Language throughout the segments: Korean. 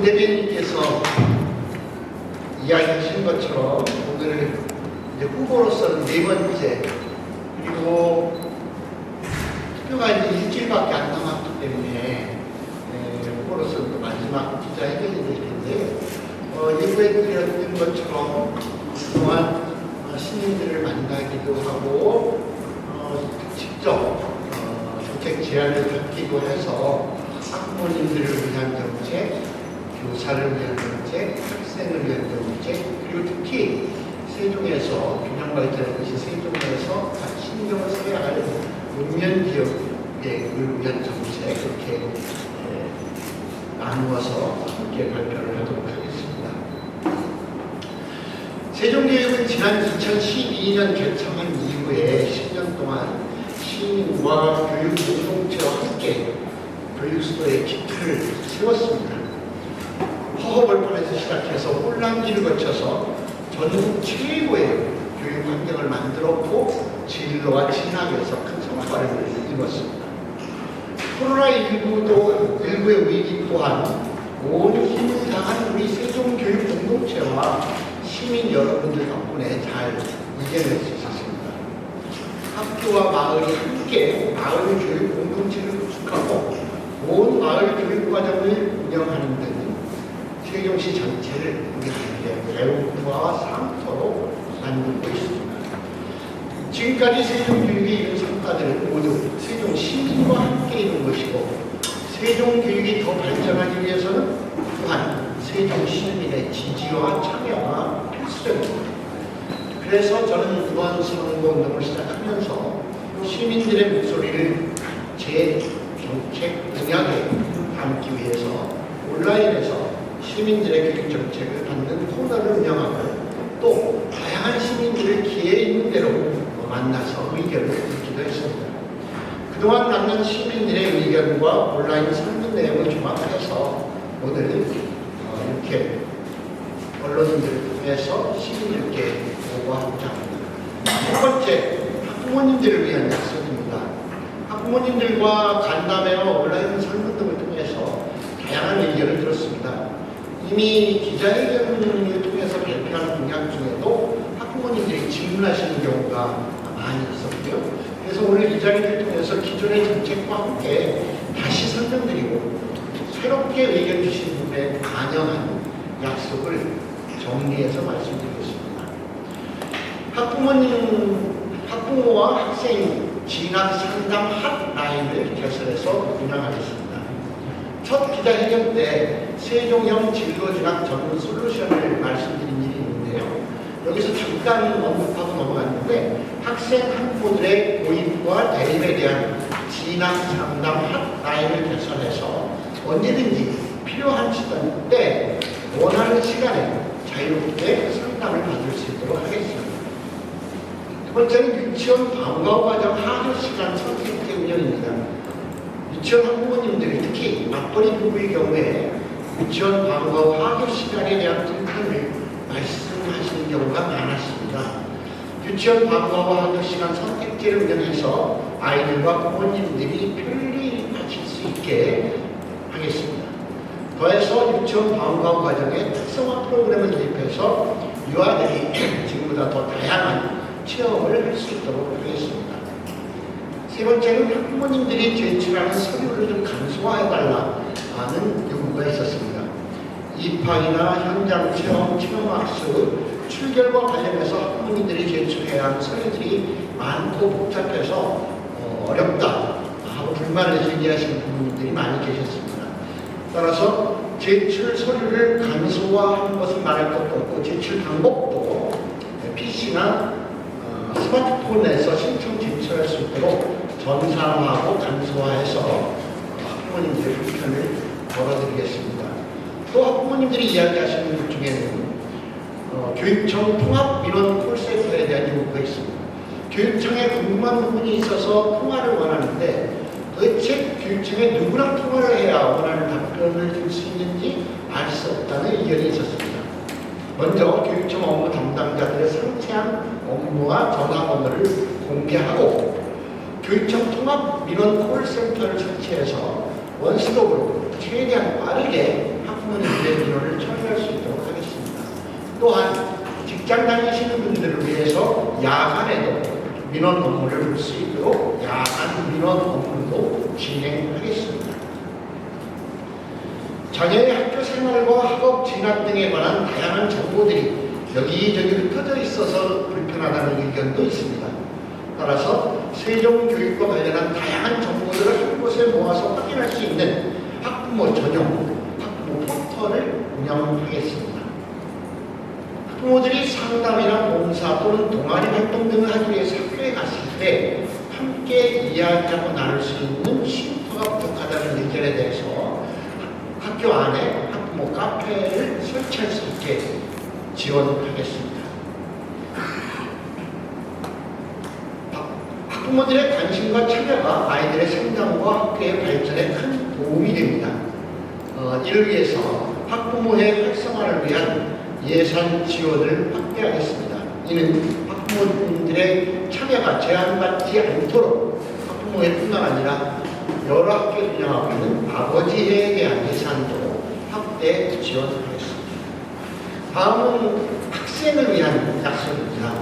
대변인께서 이야기하신 것처럼 오늘 이제 후보로서는 네 번째, 그리고 투표가 이제 일주일밖에 안 남았기 때문에 후보로서는 또 마지막 기자회견이 될 텐데, 예고해 드렸던 것처럼 그동안 시민들을 만나기도 하고 직접 정책 제안을 받기도 해서 학부모님들을 위한 정책, 교사를 위한 정책, 학생을 위한 정책, 그리고 특히 세종에서 균형발전하는 것이 세종에서 신경을 써야 할 노년 기업을 위한 정책, 이렇게 나누어서 함께 발표를 하도록 하겠습니다. 세종교육은 지난 2012년 개청한 이후에 10년 동안 시민과 교육 공동체와 함께 교육 수도의 기틀을 세웠습니다. 허허벌판에서 시작해서 혼란기를 거쳐서 전국 최고의 교육 환경을 만들었고 진로와 진학에서 큰 성과를 이뤘습니다. 코로나19의 위기 또한 온 힘을 다한 우리 세종교육 공동체와 시민 여러분들 덕분에 잘 이겨낼 수 있었습니다. 학교와 마을이 함께 마을 교육 공동체를 구축하고 온 마을 교육 과정을 운영하는 데는 세종시 전체를 우리에게 배움과 상터로 만들고 있습니다. 지금까지 세종교육이 이룬 성과들은 모두 세종 시민과 함께 이룬 것이고, 세종교육이 더 발전하기 위해서는 또한 세종 시민의 지지와 참여가 필수적입니다. 그래서 저는 이번 선거운동을 시작하면서 시민들의 목소리를 제 정책 공약에 담기 위해서 온라인에서 시민들의 교육 정책을 받는 코너를 운영하고, 또 다양한 시민들을 기회 있는 대로 만나서 의견을 듣기도 했습니다. 그동안 만난 시민들의 의견과 온라인 설문 내용을 종합해서 오늘 이렇게 언론인들을 통해서 시민들께 보고하고자 합니다. 첫 번째, 학부모님들을 위한 약속입니다. 학부모님들과 간담회와 온라인 설문 등을 통해서 다양한 의견을 들었습니다. 이미 기자회견을 통해서 발표하는 공약 중에도 학부모님들이 질문하시는 경우가 많이 있었고요. 그래서 오늘 이 자리를 통해서 기존의 정책과 함께 다시 설명드리고 새롭게 의견 주신 분에 반영한 약속을 정리해서 말씀드리겠습니다. 학부모와 학생 진학 상담 핫라인을 개설해서 운영하겠습니다. 첫 기자회견 때 세종형 진로진학 전문 솔루션을 말씀드린 일이 있는데요. 여기서 잠깐 언급하고 넘어갔는데, 학생 학부모들의 고입과 대입에 대한 진학 상담 핫라인을 개설해서 언제든지 필요한 시간 때 원하는 시간에 자유롭게 상담을 받을 수 있도록 하겠습니다. 두 번째는 유치원 방과 과정 하교 시간 선택제 운영입니다. 유치원 학부모님들이 특히 맞벌이 부부의 경우에 유치원 방과 하교 시간에 대한 불편을 말씀하시는 경우가 많았습니다. 유치원 방과와 하교 시간 선택제를 운영해서 아이들과 부모님들이 편리 하실 수 있게 하겠습니다. 더해서 유치원 방과 과정에 특성화 프로그램을 도입해서 유아들이 지금보다 더 다양한 체험을 할 수 있도록 하겠습니다. 세 번째는 학부모님들이 제출하는 서류를 좀 간소화해달라는 요구가 있었습니다. 입학이나 현장 체험, 체험학습, 출결과 관련해서 학부모님들이 제출해야 하는 서류들이 많고 복잡해서 어렵다 하고 불만을 제기하시는 부모님들이 많이 계셨습니다. 따라서 제출 서류를 간소화하는 것은 말할 것도 없고, 제출 방법도 PC나 스마트폰에서 신청 제출할 수 있도록 전산화하고 간소화해서 학부모님들의 불편을 덜어드리겠습니다. 또 학부모님들이 이야기하시는 것 중에는 교육청 통합민원 콜센터에 대한 요구가 있습니다. 교육청에 궁금한 부분이 있어서 통화를 원하는데 도대체 교육청에 누구랑 통화를 해야 원하는 답변을 줄 수 있는지 알 수 없다는 의견이 있었습니다. 먼저 교육청 업무 담당자들의 상세한 업무와 전화번호를 공개하고, 교육청 통합민원 콜센터를 설치해서 원스톱으로 최대한 빠르게 학부모님들의 직장 다니시는 분들을 위해서 야간에도 민원 업무를 볼 수 있도록 야간 민원 업무도 진행하겠습니다. 자녀의 학교 생활과 학업 진학 등에 관한 다양한 정보들이 여기저기 흩어져 있어서 불편하다는 의견도 있습니다. 따라서 세종교육과 관련한 다양한 정보들을 한 곳에 모아서 확인할 수 있는 학부모 전용 학부모 포털을 운영하겠습니다. 학부모들이 상담이나 봉사 또는 동아리 활동 등을 하기 위해서 학교에 갔을 때 함께 이야기하고 나눌 수 있는 쉼터가 부족하다는 의견에 대해서 학교 안에 학부모 카페를 설치할 수 있게 지원하겠습니다. 학부모들의 관심과 참여가 아이들의 성장과 학교의 발전에 큰 도움이 됩니다. 이를 위해서 학부모의 활성화를 위한 예산 지원을 확대하겠습니다. 이는 학부모들의 참여가 제한받지 않도록 학부모의 뿐만 아니라 여러 학교를 운영하고 있는 아버지에 대한 예산도 확대 지원하겠습니다. 다음은 학생을 위한 약속입니다.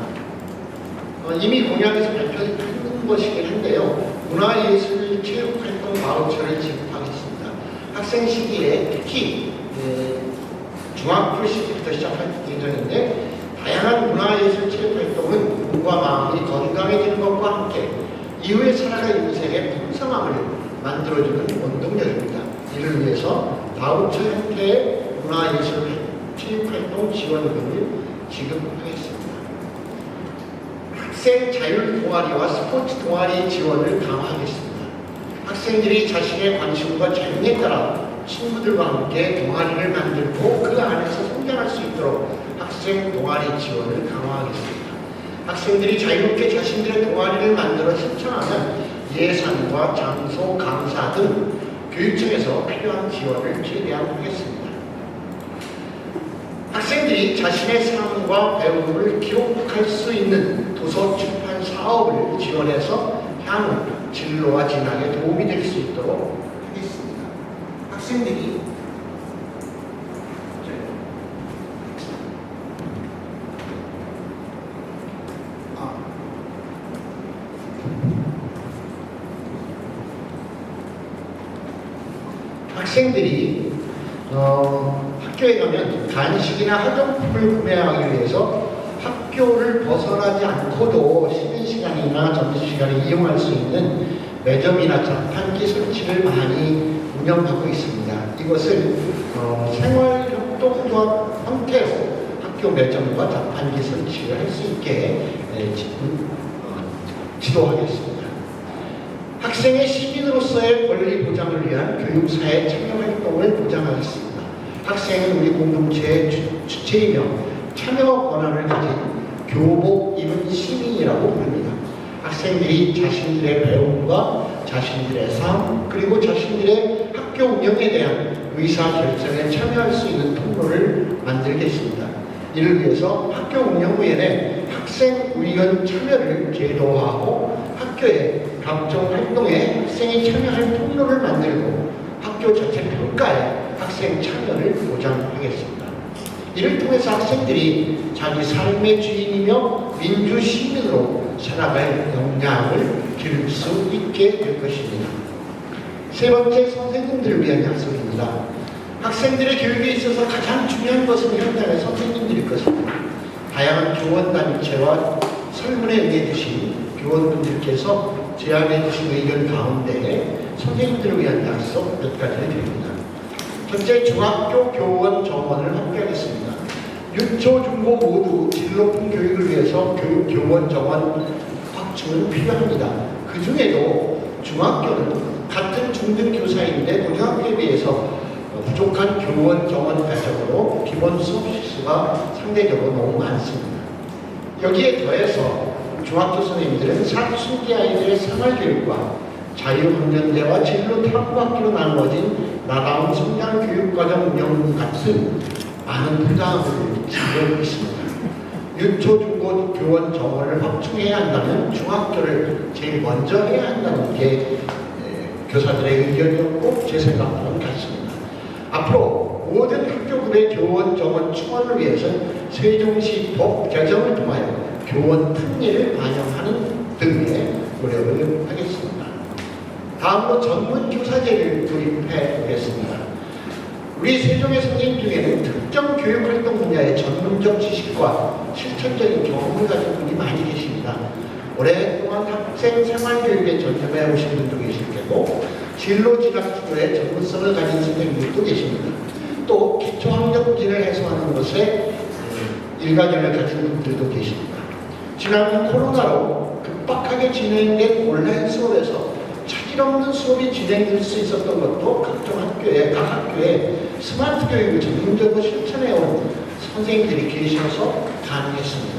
이미 공약에서 발표한 것이긴 한데요. 문화예술 체육활동 바우처를 지급하겠습니다. 학생 시기에 특히 중학교 시기부터 시작할 예정인데 다양한 문화예술 체육활동은 몸과 마음이 건강해지는 것과 함께 이후에 살아갈 인생의 풍성함을 만들어주는 원동력입니다. 이를 위해서 바우처 형태의 문화예술 체육활동 지원금을 지급하겠습니다. 학생 자율 동아리와 스포츠 동아리 지원을 강화하겠습니다. 학생들이 자신의 관심과 재능에 따라 친구들과 함께 동아리를 만들고 그 안에서 성장할 수 있도록 학생 동아리 지원을 강화하겠습니다. 학생들이 자유롭게 자신들의 동아리를 만들어 신청하면 예산과 장소, 강사 등 교육청에서 필요한 지원을 최대한 하겠습니다. 학생들이 자신의 삶과 배움을 기록할 수 있는 도서 출판 사업을 지원해서 향후 진로와 진학에 도움이 될 수 있도록 하겠습니다. 학생들이 학교에 가면 간식이나 학용품을 구매하기 위해서 학교를 벗어나지 않고도 쉬는 시간이나 점심시간에 이용할 수 있는 매점이나 자판기 설치를 많이 운영하고 있습니다. 이것을 생활협동조합 형태로 학교 매점과 자판기 설치를 할 수 있게 지도하겠습니다. 학생의 시민으로서의 권리 보장을 위한 교육사회 참여 활동을 보장하겠습니다. 학생은 우리 공동체의 주체이며 참여 권한을 가진 교복 입은 시민이라고 부릅니다. 학생들이 자신들의 배움과 자신들의 삶 그리고 자신들의 학교 운영에 대한 의사결정에 참여할 수 있는 통로를 만들겠습니다. 이를 위해서 학교 운영 후에는 학생의원 참여를 제도화하고 학교의 각종 활동에 학생이 참여할 통로를 만들고 학교 전체 평가에 학생 참여를 보장하겠습니다. 이를 통해서 학생들이 자기 삶의 주인이며 민주 시민으로 살아갈 역량을 기를 수 있게 될 것입니다. 세 번째, 선생님들을 위한 약속입니다. 학생들의 교육에 있어서 가장 중요한 것은 현장의 선생님들일 것입니다. 다양한 교원단체와 설문에 응해주신 교원분들께서 제안해 주신 의견 가운데 선생님들을 위한 약속 몇 가지를 드립니다. 첫째, 중학교 교원 정원을 확대하겠습니다. 유초, 중고 모두 질 높은 교육을 위해서 교원 정원 확충은 필요합니다. 그 중에도 중학교는 같은 중등교사인데 고등학교에 비해서 부족한 교원 정원 배정으로 기본 수업 실수가 상대적으로 너무 많습니다. 여기에 더해서 중학교 선생님들은 사춘기 아이들의 생활교육과 자유학년제와 진로 탐구학기로 나누어진 나다운 성장교육과정 운영 같은 많은 부담을 지고 있습니다. 유초, 중고 교원 정원을 확충해야 한다면 중학교를 제일 먼저 해야 한다는 게 교사들의 의견이었고 제 생각과는 같습니다. 앞으로 모든 학교 9회 교원 정원 충원을 위해서 세종시법 개정을 통하여 교원 특례를 반영하는 등의 노력을 하겠습니다. 다음으로 전문 교사제를 도입해 보겠습니다. 우리 세종의 선생님 중에는 특정 교육활동 분야의 전문적 지식과 실천적인 경험을 가진 분이 많이 계십니다. 오랫동안 학생 생활교육에 전념해 오신 분도 계실 테고 진로 진학 주도에 전문성을 가진 선생님들도 계십니다. 또 기초학력부진을 해소하는 것에 일가견을 가진 분들도 계십니다. 지난 코로나로 급박하게 진행된 온라인 수업에서 차질 없는 수업이 진행될 수 있었던 것도 각 학교에 스마트 교육을 전문적으로 실천해온 선생님들이 계셔서 가능했습니다.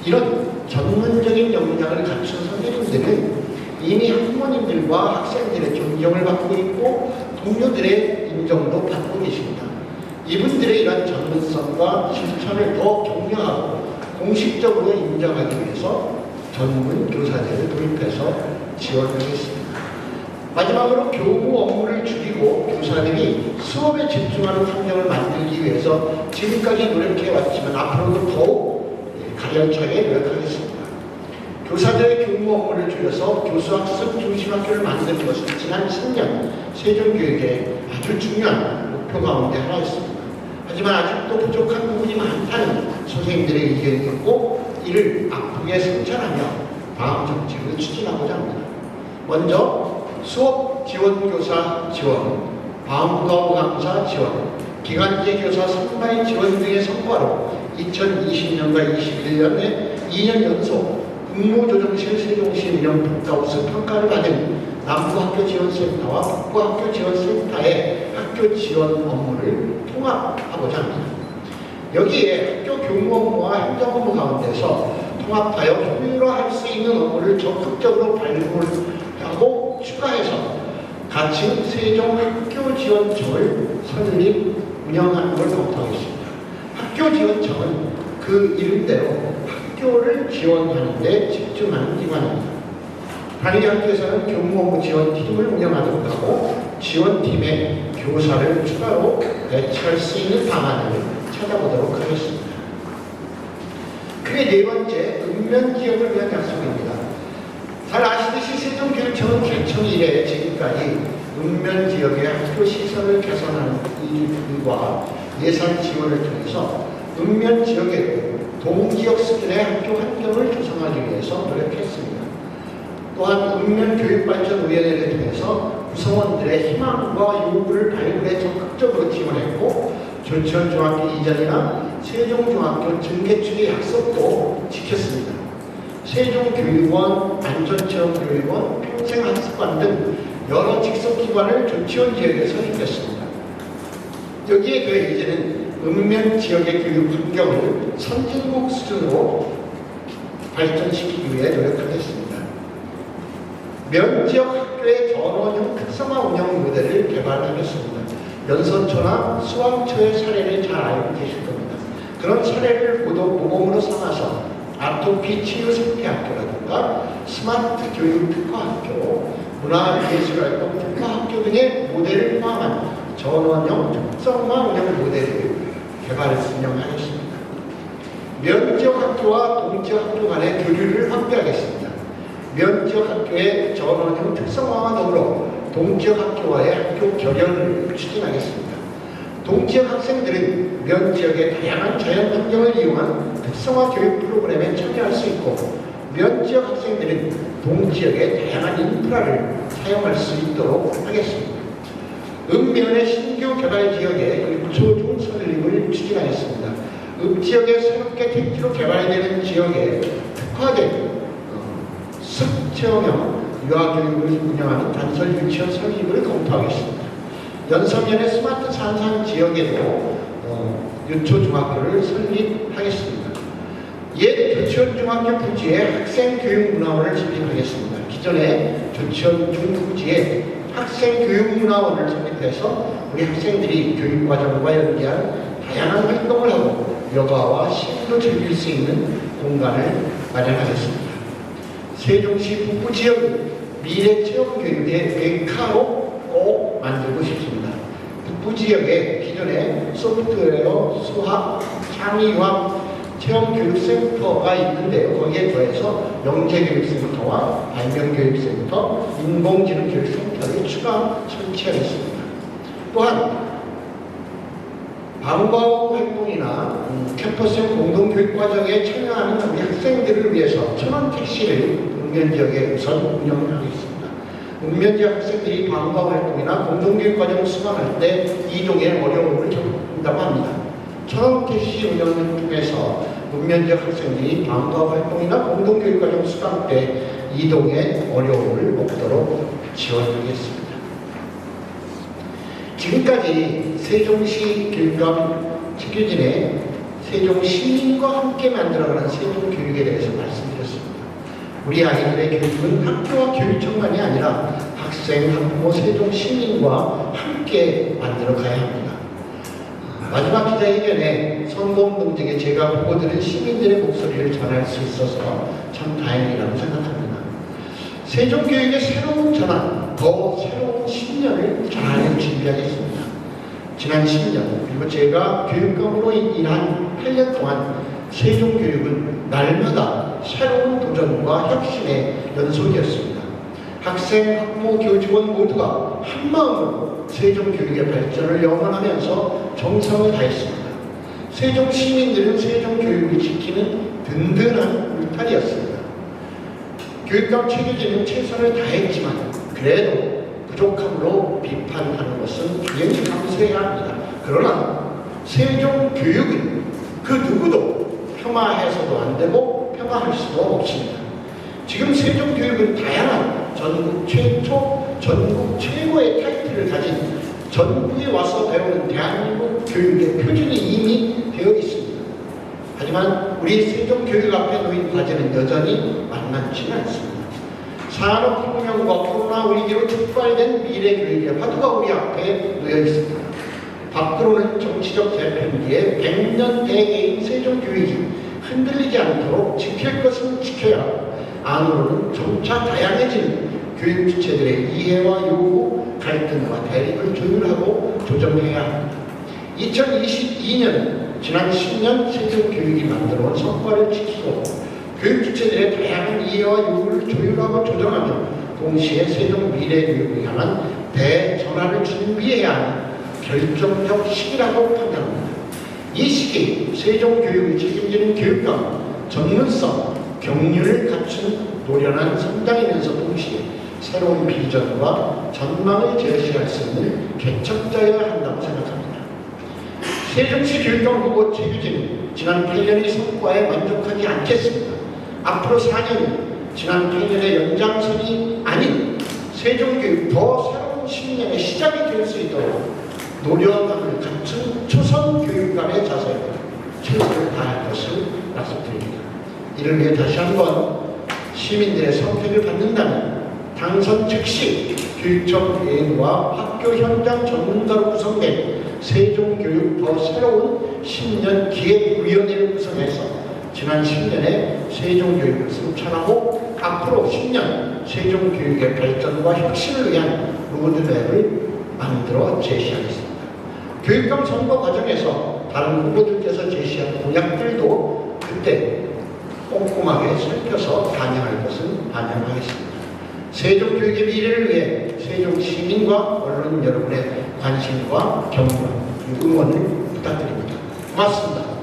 이런 전문적인 역량을 갖춘 선생님들은 이미 학부모님들과 학생들의 존경을 받고 있고 동료들의 인정도 받고 계십니다. 이분들의 이런 전문성과 실천을 더 격려하고 공식적으로 인정하기 위해서 전문 교사제를 도입해서 지원하겠습니다. 마지막으로 교무 업무를 줄이고 교사들이 수업에 집중하는 환경을 만들기 위해서 지금까지 노력해왔지만 앞으로도 더욱 가열차게 노력하겠습니다. 교사들의 교무 업무를 줄여서 교수학습 중심학교를 만드는 것은 지난 10년 세종교육의 아주 중요한 목표 가운데 하나였습니다. 하지만 아직도 부족한 부분이 많다는 선생님들의 의견이 있고 이를 앞으로 성찰하며 다음 정책을 추진하고자 합니다. 먼저 수업 지원 교사 지원, 방과후 강사 지원, 기간제 교사 선발 지원 등의 성과로 2020년과 2021년에 2년 연속 국무조정실 세종시 운영 평가우수 평가를 받은 남부학교 지원센터와 북부학교 지원센터의 학교 지원 업무를 통합하고자 합니다. 여기에 학교 교무 업무와 행정 업무 가운데서 통합하여 효율화할 수 있는 업무를 적극적으로 발굴하고 추가해서 가칭 세종학교지원청을 설립, 운영하는 걸 검토하겠습니다. 학교지원청은 그 이름대로 학교를 지원하는 데 집중하는 기관입니다. 단위 학교에서는 교무 업무 지원팀을 운영하도록 하고 지원팀에 교사를 추가로 배치할 수 있는 방안을 찾아보도록 하겠습니다. 그게 네 번째, 읍면지역을 위한 약속입니다. 잘 아시듯이 세종교육청은 개청 이래 지금까지 읍면지역의 학교 시설을 개선하는 일과 예산 지원을 통해서 읍면지역에도 동지역 수준의 학교 환경을 조성하기 위해서 노력했습니다. 또한 읍면교육발전위원회를 통해서 구성원들의 희망과 요구를 발굴해 적극적으로 지원했고 조치원중학교 이전이나 세종중학교 증개축의 약속도 지켰습니다. 세종교육원, 안전체험교육원, 평생학습관 등 여러 직속기관을 조치원 지역에 설립했습니다. 여기에 더해 이제는 읍면 지역의 교육 환경을 선진국 수준으로 발전시키기 위해 노력하겠습니다. 면 지역 학교의 전원형 특성화 운영 모델을 개발하겠습니다. 연서초나 수왕초의 사례를 잘 알고 계실 겁니다. 그런 사례를 모범으로 삼아서 아토피 치유 상태학교라든가 스마트 교육 특화학교, 문화예술활동 특화학교 등의 모델을 포함한 전원형 특성화 운영 모델을 개발 운영하겠습니다. 면 지역 학교와 동지역 학교 간의 교류를 확대하겠습니다. 면 지역 학교의 전원형 특성화와 더불어 동지역 학교와의 학교 결연을 추진하겠습니다. 동지역 학생들은 면 지역의 다양한 자연 환경을 이용한 특성화 교육 프로그램에 참여할 수 있고 면 지역 학생들은 동지역의 다양한 인프라를 사용할 수 있도록 하겠습니다. 읍면의 신규 개발 지역에 육초중 설립을 추진하겠습니다. 읍지역에 새롭게 택지로 개발되는 지역에 특화된 습체험형 유아교육을 운영하는 단설 유치원 설립을 검토하겠습니다. 연서면의 스마트 산상 지역에도 유초중학교를 설립하겠습니다. 옛 조치원 중학교 부지에 학생교육문화원을 설립하겠습니다. 기존의 조치원 중부지에 학생교육문화원을 설립해서 우리 학생들이 교육과정과 연계한 다양한 활동을 하고 여가와 시도 즐길 수 있는 공간을 마련하겠습니다. 세종시 북부지역은 미래체험교육의 메카로 꼭 만들고 싶습니다. 북부 지역에 기존에 소프트웨어, 수학, 창의융합 체험교육센터가 있는데요. 거기에 더해서 영재교육센터와 발명교육센터, 인공지능교육센터를 추가 설치하겠습니다. 또한 방과 후 활동이나 캠퍼스형 공동교육과정에 참여하는 우리 학생들을 위해서 천원 택시를 읍면 지역에 우선 운영하겠습니다. 읍면 지역 학생들이 방과 후 활동이나 공동교육과정을 수강할 때 이동에 어려움을 겪는다고 합니다. 천원 택시 운영을 통해서 읍면 지역 학생들이 방과 후 활동이나 공동교육과정 수강 때 이동에 어려움을 없도록 지원하겠습니다. 지금까지 세종시 교육감 책규진의 세종시민과 함께 만들어가는 세종교육에 대해서 말씀드렸습니다. 우리 아이들의 교육은 학교와 교육청만이 아니라 학생, 학부모, 세종시민과 함께 만들어가야 합니다. 마지막 기자회견에 선거운동 중에 제가 보고 들은 시민들의 목소리를 전할 수 있어서 참 다행이라고 생각합니다. 세종교육의 새로운 전환, 더 새로운 10년을 잘 준비하겠습니다. 지난 10년, 그리고 제가 교육감으로 일한 8년 동안 세종교육은 날마다 새로운 도전과 혁신의 연속이었습니다. 학생, 학부모, 교직원 모두가 한마음으로 세종교육의 발전을 영원하면서 정성을 다했습니다. 세종 시민들은 세종교육을 지키는 든든한 울타리였습니다. 교육감 최규진은 최선을 다했지만 그래도 부족함으로 비판하는 것은 당연히 감수해야 합니다. 그러나 세종교육은 그 누구도 폄하해서도 안 되고 폄하할 수도 없습니다. 지금 세종교육은 다양한 전국 최초, 전국 최고의 타이틀을 가진 전국에 와서 배우는 대한민국 교육의 표준이 이미 되어 있습니다. 하지만 우리 세종교육 앞에 놓인 과제는 여전히 만만치는 않습니다. 산업혁명과 코로나 위기로 촉발된 미래교육의 화두가 우리 앞에 놓여 있습니다. 밖으로는 정치적 재편기에 100년 대계인 세종교육이 흔들리지 않도록 지킬 것은 지켜야 하고 안으로는 점차 다양해지는 교육 주체들의 이해와 요구, 갈등과 대립을 조율하고 조정해야 합니다. 2022년 지난 10년 세종교육이 만들어온 성과를 지키고 교육 주체들의 다양한 이해와 요구를 조율하고 조정하며 동시에 세종 미래교육을 향한 대전환을 준비해야 하는 결정적 시기라고 판단합니다. 이 시기 세종교육을 책임지는 교육감, 전문성, 경륜을 갖춘 노련한 성장이면서 동시에 새로운 비전과 전망을 제시할 수 있는 개척자여야 한다고 생각합니다. 세종시 교육감 후보 최규진은 지난 8년의 성과에 만족하지 않겠습니다. 앞으로 4년이 지난 8년의 연장선이 아닌 세종교육 더 새로운 10년의 시작이 될 수 있도록 노련함을 갖춘 초선 교육감의 자세로 최선을 다할 것을 약속드립니다. 이를 위해 다시 한번 시민들의 선택을 받는다면 당선 즉시 교육청 대행과 학교 현장 전문가로 구성된 세종교육 더 새로운 10년 기획위원회를 구성해서 지난 10년의 세종교육을 성찰하고 앞으로 10년 세종교육의 발전과 혁신을 위한 로드맵을 만들어 제시하겠습니다. 교육감 선거 과정에서 다른 후보들께서 제시한 공약들도 그때 꼼꼼하게 살펴서 반영할 것은 반영하겠습니다. 세종교육의 미래를 위해 세종 시민과 언론 여러분의 관심과 격려, 응원을 부탁드립니다. 고맙습니다.